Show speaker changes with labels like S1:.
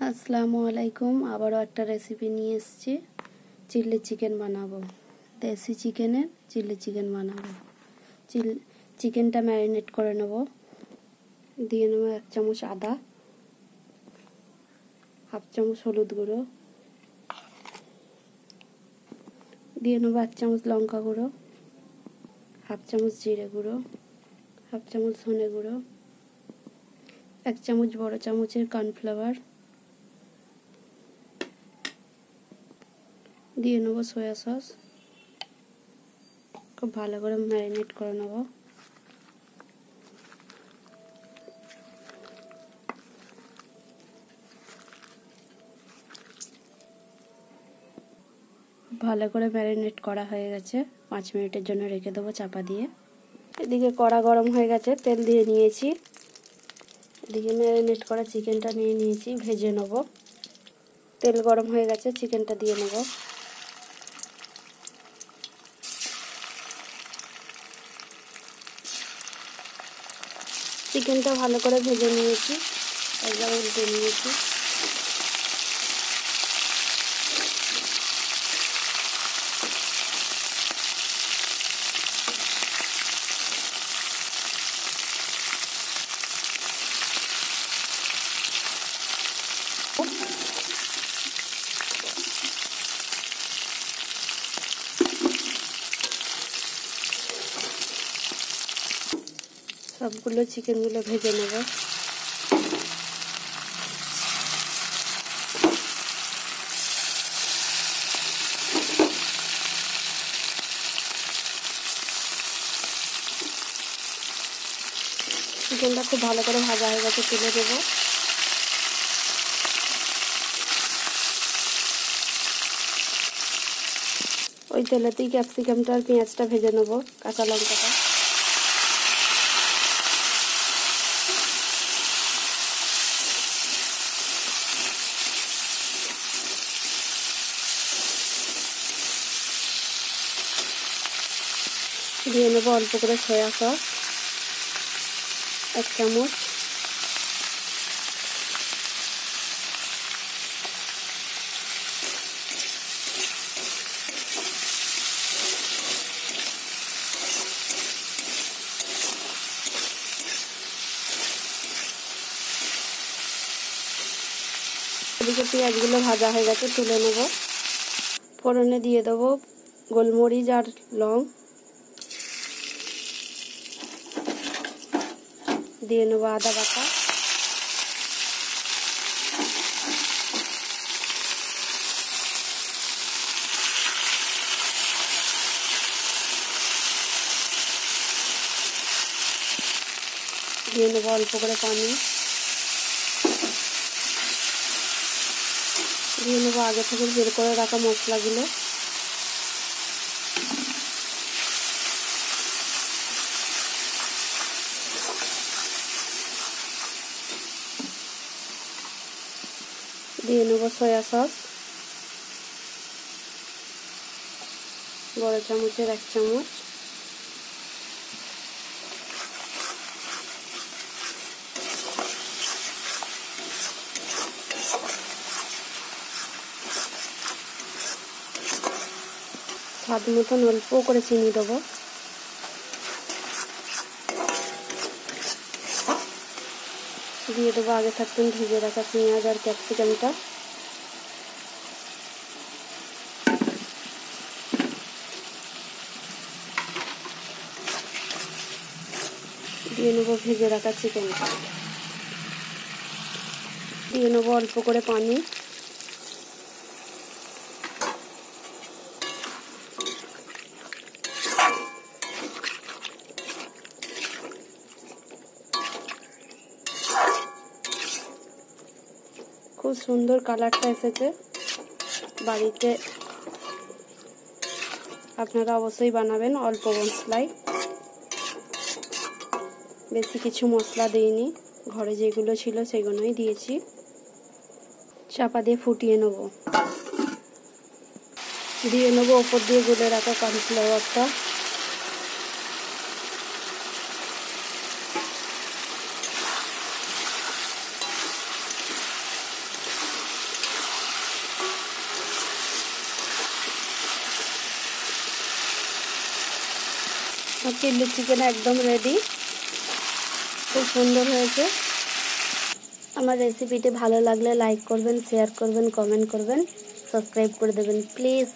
S1: আসসালামু আলাইকুম। আবারও একটা রেসিপি নিয়ে এসেছি। চিলি চিকেন বানাবো। দেশি চিকেনের চিলি চিকেন বানাবো। চিকেনটা ম্যারিনেট করে নেব। দিয়ে নেব 1 চামচ আদা, হাফ চামচ হলুদ গুঁড়ো, দিয়ে নেব 1 চামচ লঙ্কা গুঁড়ো, হাফ চামচ জিরে গুঁড়ো, হাফ চামচ ধনে গুঁড়ো, 1 চামচ বড় চামচের কর্নফ্লাওয়ার, দিয়ে নেব সয়া সস। খুব ভালো করে ম্যারিনেট করে নেব। ভালো করে ম্যারিনেট করা হয়ে গেছে। 5 মিনিটের জন্য রেখে দেবো চাপা দিয়ে। এদিকে কড়া গরম হয়ে গেছে, তেল দিয়ে নিয়েছি। এদিকে ম্যারিনেট করা চিকেনটা নিয়ে নিয়েছি, ভেজে নেব। তেল গরম হয়ে গেছে, চিকেনটা দিয়ে নেব। চিকেনটা ভালো করে ভেজে নিয়েছি, একবার উল্টে নিয়েছি। সবগুলো চিকেনগুলো ভেজে নেব। চিকেনটা খুব ভালো করে ভাজা হয়ে গেছে, তুলে দেব। ওই তেলেতেই ক্যাপসিকামটা আর পেঁয়াজটা ভেজে নেব, কাঁচা লঙ্কাটা। দিয়ে নেব অল্প করে সয়া সস, 1 চামচ। এদিকে পেঁয়াজগুলো ভাজা হয়ে গেছে, তুলে নেব। ফোড়নে দিয়ে দেবো গোলমরিচ আর লং, দিয়ে নেব আদা বাটা, দিয়ে নেব অল্প করে পানি, দিয়ে নেব আগে থেকে বের করে রাখা মশলাগুলো। দিয়ে নেব সয়া সস, বড় চামচের 1 চামচ। স্বাদ মতন অল্প করে চিনি দেবো। দিয়ে দেবো আগে থাকতেন ভেজে রাখা পেঁয়াজ আর ক্যাপসিকামটা। দিয়ে নেবো ভেজে রাখা চিকেনটা। দিয়ে নেবো অল্প করে পানি। খুব সুন্দর কালারটা এসেছে। বাড়িতে আপনারা অবশ্যই বানাবেন অল্প মশলায়। বেশি কিছু মশলা দিইনি, ঘরে যেগুলো ছিল সেগুলোই দিয়েছি। চাপা দিয়ে ফুটিয়ে নেব। দিয়ে নেব ওপর দিয়ে গুলে রাখা কর্নফ্লাওয়ারটা। চিলি চিকেন একদম রেডি, খুব সুন্দর হয়েছে। আমার রেসিপিটি ভালো লাগলে লাইক করবেন, শেয়ার করবেন, কমেন্ট করবেন, সাবস্ক্রাইব করে দেবেন প্লিজ।